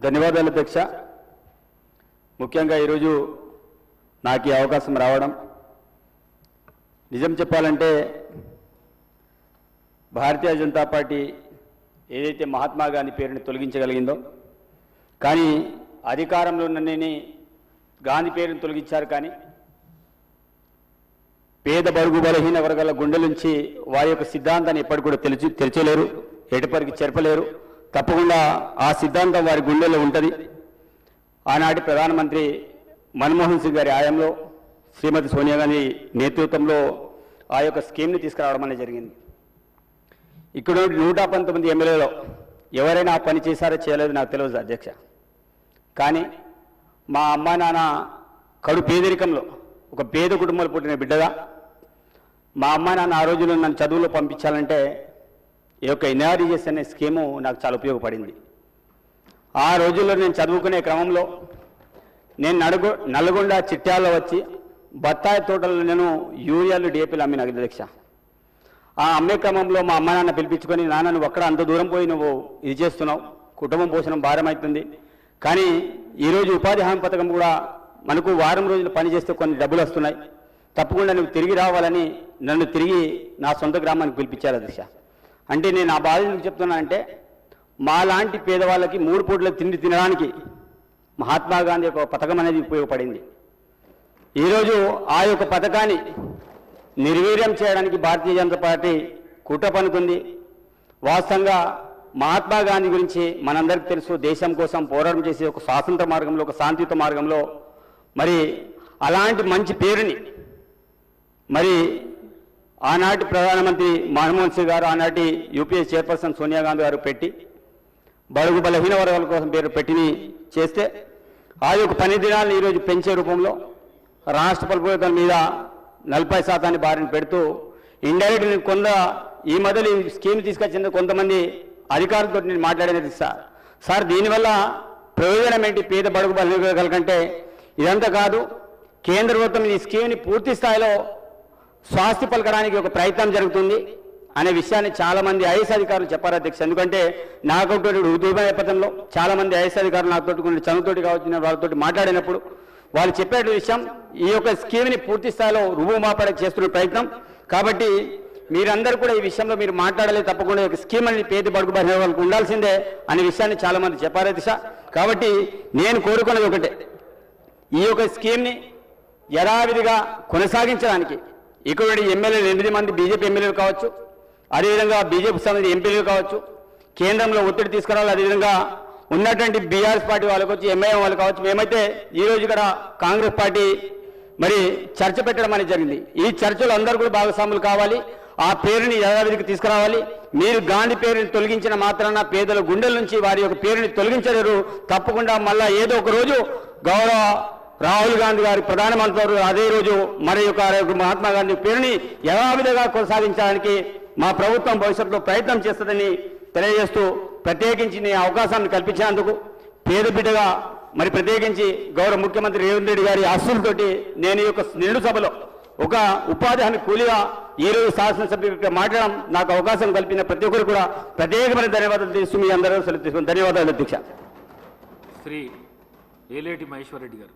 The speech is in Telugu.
ధన్యవాదాలు అధ్యక్ష. ముఖ్యంగా ఈరోజు నాకు ఈ అవకాశం రావడం, నిజం చెప్పాలంటే భారతీయ జనతా పార్టీ ఏదైతే మహాత్మా గాంధీ పేరుని తొలగించగలిగిందో, కానీ అధికారంలో ఉన్నని గాంధీ పేరుని తొలగించారు, కానీ పేద బడుగు బలహీన వర్గాల గుండెల నుంచి వారి యొక్క సిద్ధాంతాన్ని ఎప్పటికి కూడా తెరచలేరు, ఎటుపరికి చెరపలేరు. తప్పకుండా ఆ సిద్ధాంతం వారి గుండెల్లో ఉంటుంది. ఆనాటి ప్రధానమంత్రి మన్మోహన్ సింగ్ గారి హయాంలో శ్రీమతి సోనియా గాంధీ నేతృత్వంలో ఆ యొక్క స్కీమ్ని తీసుకురావడం అనేది జరిగింది. ఇక్కడ 119 ఎమ్మెల్యేలో ఎవరైనా ఆ పని చేశారో చేయలేదో నాకు తెలియదు అధ్యక్ష. కానీ మా అమ్మా నాన్న కడు పేదరికంలో ఒక పేద కుటుంబంలో పుట్టిన బిడ్డగా మా అమ్మా నాన్న ఆ రోజుల్లో నన్ను చదువులో పంపించాలంటే ఈ యొక్క ఎన్ఆర్ఈఎస్ అనే స్కీము నాకు చాలా ఉపయోగపడింది. ఆ రోజుల్లో నేను చదువుకునే క్రమంలో నేను నల్గొండ చిట్యాల్లో వచ్చి బత్తాయి తోటల్లో నేను యూరియాలు డిఏపీలు అమ్మిన అధ్యక్ష. ఆ అమ్మే క్రమంలో మా అమ్మ నాన్న పిలిపించుకొని, నాన్న నువ్వు అక్కడ అంత దూరం పోయి నువ్వు ఇది చేస్తున్నావు, కుటుంబం పోషణం భారం అవుతుంది, కానీ ఈరోజు ఉపాధి హామీ పథకం కూడా మనకు వారం రోజులు పని చేస్తే కొన్ని డబ్బులు వస్తున్నాయి, తప్పకుండా నువ్వు తిరిగి రావాలని నన్ను తిరిగి నా సొంత గ్రామానికి పిలిపించారు అధ్యక్ష. అంటే నేను ఆ బాధ ఎందుకు చెప్తున్నానంటే, మాలాంటి పేదవాళ్ళకి 3 పూట్ల తిండి తినడానికి మహాత్మా గాంధీ యొక్క పథకం అనేది ఉపయోగపడింది. ఈరోజు ఆ యొక్క పథకాన్ని నిర్వీర్యం చేయడానికి భారతీయ జనతా పార్టీ కుట్ర పన్నుకుంది. వాస్తవంగా మహాత్మా గాంధీ గురించి మనందరికీ తెలుసు, దేశం కోసం పోరాటం చేసే ఒక స్వాతంత్ర మార్గంలో, ఒక శాంతియుత మార్గంలో మరి అలాంటి మంచి పేరుని మరి ఆనాటి ప్రధానమంత్రి మన్మోహన్ సింగ్ గారు, ఆనాటి యూపీఏ చైర్పర్సన్ సోనియా గాంధీ గారు పెట్టి బడుగు బలహీన వర్గాల కోసం పేరు పెట్టిని చేస్తే, ఆ యొక్క పని దినాలను ఈరోజు పెంచే రూపంలో రాష్ట్ర ప్రభుత్వం మీద 40% బారిన పెడుతూ ఇండైరెక్ట్లీ కొంత ఈ మధ్యలో ఈ స్కీమ్ తీసుకొచ్చింది కొంతమంది అధికారులతో నేను మాట్లాడినది సార్ దీనివల్ల ప్రయోజనం ఏంటి పేద బడుగు బలహీన వర్గాల కంటే, ఇదంతా కాదు, కేంద్ర ప్రభుత్వం ఈ స్కీమ్ని పూర్తి స్థాయిలో స్వాస్థ్య పలకడానికి ఒక ప్రయత్నం జరుగుతుంది అనే విషయాన్ని చాలామంది ఐఏఎస్ అధికారులు చెప్పారు అధ్యక్ష. ఎందుకంటే నాకు ఉద్యోగ నేపథ్యంలో చాలామంది ఐఏఎస్ అధికారులు నాతో కొన్ని చదువుతోటి కావచ్చు వాళ్ళతో మాట్లాడినప్పుడు వాళ్ళు చెప్పే విషయం, ఈ యొక్క స్కీమ్ని పూర్తి స్థాయిలో రుజువుమాపడానికి చేస్తున్న ప్రయత్నం. కాబట్టి మీరందరూ కూడా ఈ విషయంలో మీరు మాట్లాడలేదు, తప్పకుండా ఈ స్కీమ్ అనేది పేద బడుగు బలహీన వాళ్ళకు ఉండాల్సిందే అనే విషయాన్ని చాలామంది చెప్పారు దిశ. కాబట్టి నేను కోరుకున్నది ఒకటే, ఈ యొక్క స్కీమ్ని యథావిధిగా కొనసాగించడానికి ఇక్కడ ఎమ్మెల్యేలు 8 మంది బీజేపీ ఎమ్మెల్యేలు కావచ్చు, అదేవిధంగా బీజేపీ సంబంధించిన ఎంపీలు కావచ్చు, కేంద్రంలో ఒత్తిడి తీసుకురావాలి, అదేవిధంగా ఉన్నటువంటి బీఆర్ఎస్ పార్టీ వాళ్ళకు వచ్చి ఎంఐఎం వాళ్ళు కావచ్చు. మేమైతే ఈరోజు ఇక్కడ కాంగ్రెస్ పార్టీ మరి చర్చ పెట్టడం అనేది జరిగింది. ఈ చర్చలో అందరూ కూడా భాగస్వాములు కావాలి, ఆ పేరుని యథావిధికి తీసుకురావాలి. మీరు గాంధీ పేరుని తొలగించిన మాత్రాన పేదల గుండెల నుంచి వారి యొక్క పేరుని తొలగించలేరు. తప్పకుండా మళ్ళా ఏదో ఒక రోజు గౌరవ రాహుల్ గాంధీ గారి ప్రధానమంత్రి అదే రోజు మరి యొక్క మహాత్మా గాంధీ పేరుని యథావిధిగా కొనసాగించడానికి మా ప్రభుత్వం భవిష్యత్తులో ప్రయత్నం చేస్తుందని తెలియజేస్తూ, ప్రత్యేకించి నీ అవకాశాన్ని కల్పించినందుకు పేద బిడ్డగా మరి ప్రత్యేకించి గౌరవ ముఖ్యమంత్రి రేవంత్ రెడ్డి గారి ఆశీస్సులతోటి నేను ఈ యొక్క నిండు సభలో ఒక ఉపాధి హామీ కూలీగా ఈరోజు శాసనసభ్యుడిగా మాట్లాడడం నాకు అవకాశం కల్పిన ప్రతి ఒక్కరు కూడా ప్రత్యేకమైన ధన్యవాదాలు తెలుస్తూ మీ అందరూ సెలవు తీసుకుని ధన్యవాదాలు అధ్యక్ష. శ్రీ ఏలేటి మహేశ్వర్ రెడ్డి గారు.